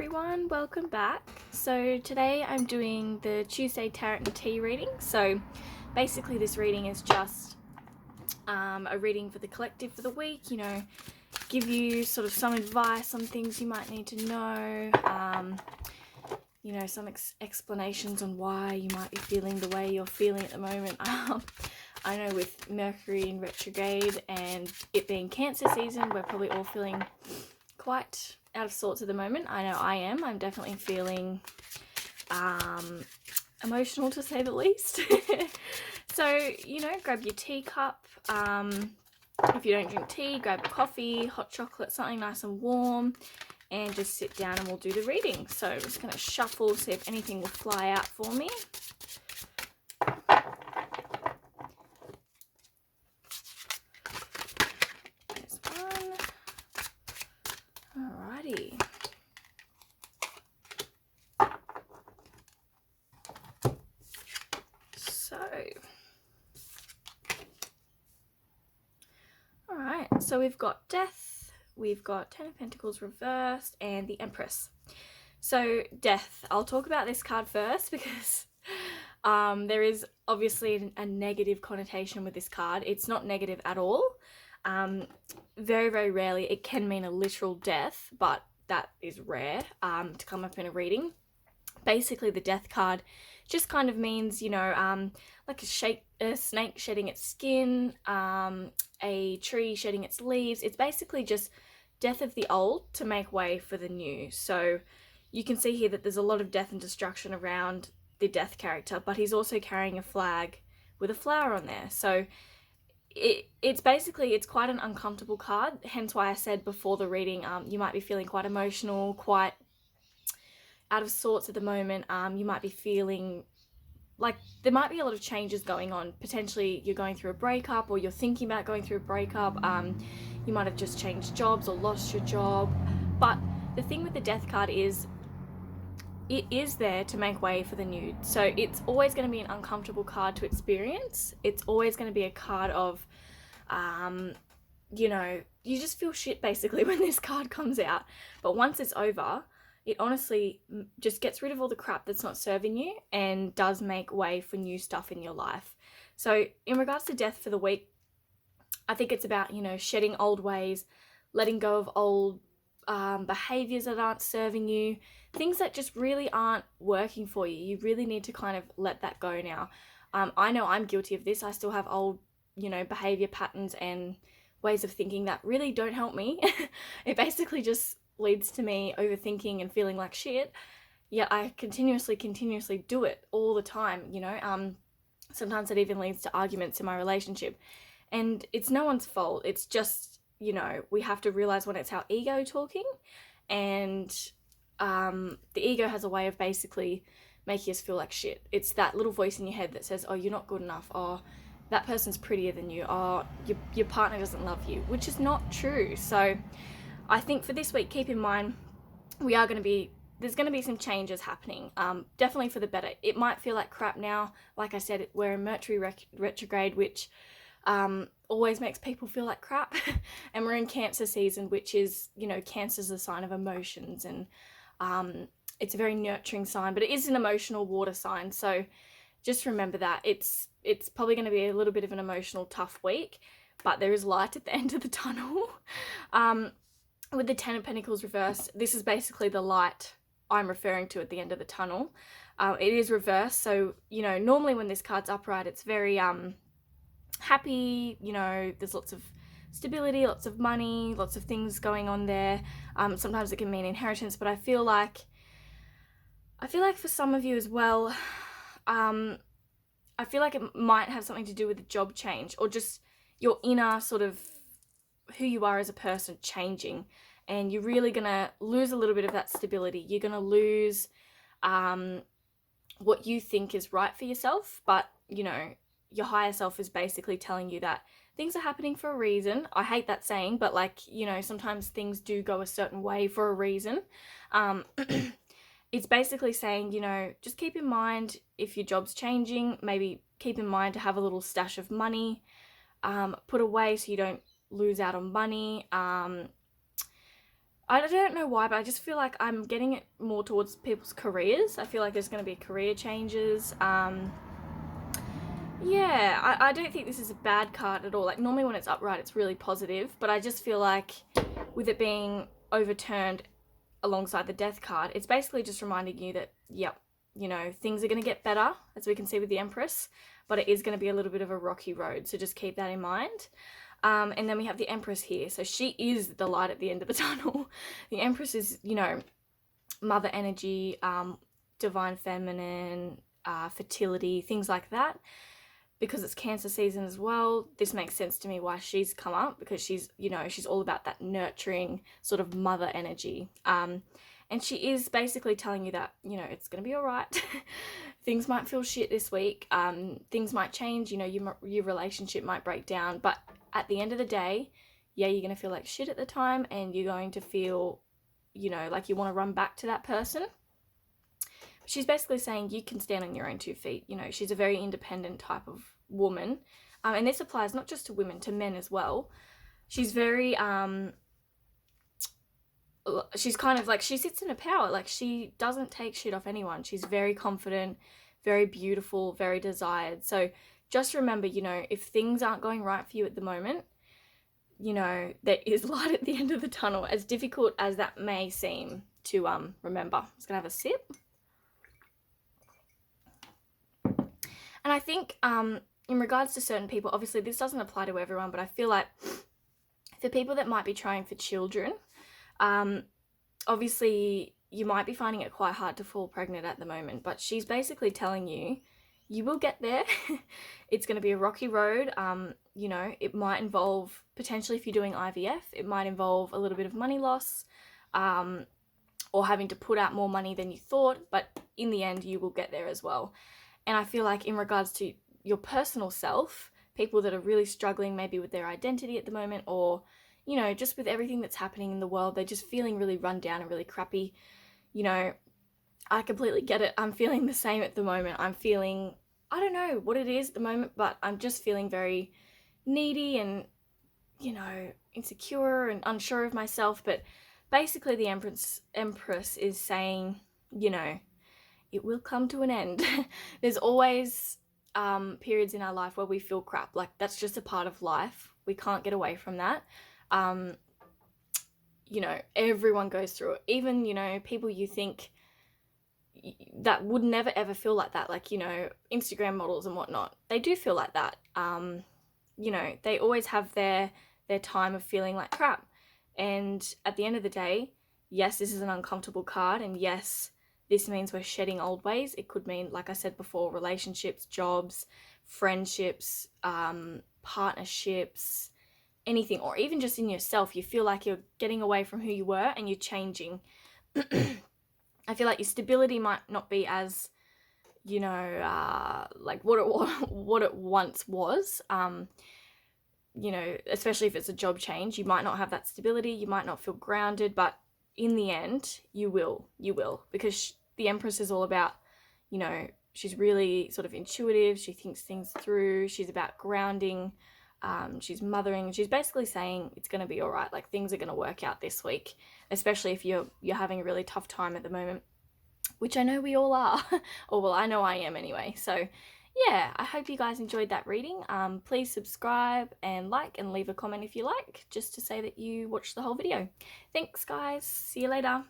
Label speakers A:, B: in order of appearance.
A: everyone, welcome back. So today I'm doing the Tuesday Tarot and Tea reading. So basically this reading is just a reading for the collective for the week, give you sort of some advice on things you might need to know, some explanations on why you might be feeling the way you're feeling at the moment. I know with Mercury in retrograde and it being Cancer season, we're probably all feeling quite out of sorts at the moment. I know I am. I'm definitely feeling emotional, to say the least. So, grab your teacup. If you don't drink tea, grab a coffee, hot chocolate, something nice and warm, and just sit down and we'll do the reading. So I'm just going to shuffle, see if anything will fly out for me. There's one. Alrighty. So we've got Death, we've got Ten of Pentacles reversed, and the Empress. So Death, I'll talk about this card first because there is obviously a negative connotation with this card. It's not negative at all. Very, very rarely it can mean a literal death, but that is rare to come up in a reading. Basically, the Death card just kind of means, like a snake shedding its skin, a tree shedding its leaves. It's basically just death of the old to make way for the new. So you can see here that there's a lot of death and destruction around the Death character, but he's also carrying a flag with a flower on there. So it's quite an uncomfortable card, hence why I said before the reading, you might be feeling quite emotional, quite out of sorts at the moment. You might be feeling like there might be a lot of changes going on. Potentially you're going through a breakup, or you're thinking about going through a breakup. You might have just changed jobs or lost your job. But the thing with the Death card is it is there to make way for the new. So it's always going to be an uncomfortable card to experience. It's always going to be a card of, you just feel shit basically when this card comes out. But once it's over, it honestly just gets rid of all the crap that's not serving you and does make way for new stuff in your life. So in regards to Death for the week, I think it's about, shedding old ways, letting go of old behaviors that aren't serving you, things that just really aren't working for you. You really need to kind of let that go now. I know I'm guilty of this. I still have old, behavior patterns and ways of thinking that really don't help me. It basically just leads to me overthinking and feeling like shit, yet I continuously do it all the time. Sometimes it even leads to arguments in my relationship, and it's no one's fault. It's just, we have to realize when it's our ego talking, and the ego has a way of basically making us feel like shit. It's that little voice in your head that says, oh, you're not good enough, or that person's prettier than you, or your partner doesn't love you, which is not true. So I think for this week, keep in mind, there's going to be some changes happening, definitely for the better. It might feel like crap now. Like I said, we're in Mercury retrograde, which always makes people feel like crap. And we're in Cancer season, which is, Cancer's a sign of emotions, and it's a very nurturing sign, but it is an emotional water sign. So just remember that it's probably going to be a little bit of an emotional, tough week, but there is light at the end of the tunnel. With the Ten of Pentacles reversed, this is basically the light I'm referring to at the end of the tunnel. It is reversed, so, normally when this card's upright, it's very happy, there's lots of stability, lots of money, lots of things going on there. Sometimes it can mean inheritance, but I feel like for some of you as well, I feel like it might have something to do with a job change, or just your inner sort of who you are as a person changing, and you're really gonna lose a little bit of that stability. You're gonna lose what you think is right for yourself, but your higher self is basically telling you that things are happening for a reason. I hate that saying, but sometimes things do go a certain way for a reason. It's basically saying, just keep in mind if your job's changing, maybe keep in mind to have a little stash of money put away so you don't lose out on money. I don't know why, but I just feel like I'm getting it more towards people's careers. I feel like there's going to be career changes. Yeah, I don't think this is a bad card at all. Like, normally when it's upright, it's really positive, but I just feel like with it being overturned alongside the death card, it's basically just reminding you that, yep, you know, things are going to get better, as we can see with the Empress, but it is going to be a little bit of a rocky road. So just keep that in mind. And then we have the Empress here. So she is the light at the end of the tunnel. The Empress is, you know, mother energy, divine feminine, fertility, things like that. Because it's Cancer season as well, this makes sense to me why she's come up, because she's, you know, she's all about that nurturing sort of mother energy. And she is basically telling you that, you know, it's going to be all right. Things might feel shit this week. Things might change, you know, your relationship might break down. But at the end of the day, yeah, you're going to feel like shit at the time, and you're going to feel, you know, like you want to run back to that person. She's basically saying you can stand on your own 2 feet. You know, she's a very independent type of woman. And this applies not just to women, to men as well. She's very, she's kind of like, she sits in her power. Like, she doesn't take shit off anyone. She's very confident, very beautiful, very desired. So just remember, you know, if things aren't going right for you at the moment, you know, there is light at the end of the tunnel, as difficult as that may seem to remember. I'm just gonna have a sip. And I think in regards to certain people, obviously this doesn't apply to everyone, but I feel like for people that might be trying for children, obviously you might be finding it quite hard to fall pregnant at the moment, but she's basically telling you, you will get there. It's going to be a rocky road. You know, it might involve, potentially if you're doing IVF, it might involve a little bit of money loss, or having to put out more money than you thought, but in the end you will get there as well. And I feel like in regards to your personal self, people that are really struggling maybe with their identity at the moment, or, you know, just with everything that's happening in the world, they're just feeling really run down and really crappy. You know, I completely get it. I'm feeling the same at the moment. I'm feeling, I don't know what it is at the moment, but I'm just feeling very needy and, you know, insecure and unsure of myself. But basically the Empress is saying, you know, it will come to an end. There's always periods in our life where we feel crap. Like, that's just a part of life. We can't get away from that. You know, everyone goes through it. Even, you know, people you think that would never ever feel like that, like, you know, Instagram models and whatnot, they do feel like that. You know, they always have their time of feeling like crap. And at the end of the day, yes, this is an uncomfortable card, and yes, this means we're shedding old ways. It could mean, like I said before, relationships, jobs, friendships, partnerships, anything, or even just in yourself. You feel like you're getting away from who you were and you're changing. I feel like your stability might not be as, you know, like what it once was. You know, especially if it's a job change, you might not have that stability. You might not feel grounded, but in the end, you will, because the Empress is all about, you know, she's really sort of intuitive. She thinks things through. She's about grounding. She's mothering. She's basically saying it's going to be all right. Like, things are going to work out this week, especially if you're having a really tough time at the moment, which I know we all are. Or, well, I know I am anyway. So yeah, I hope you guys enjoyed that reading. Please subscribe and like and leave a comment if you like, just to say that you watched the whole video. Thanks, guys. See you later.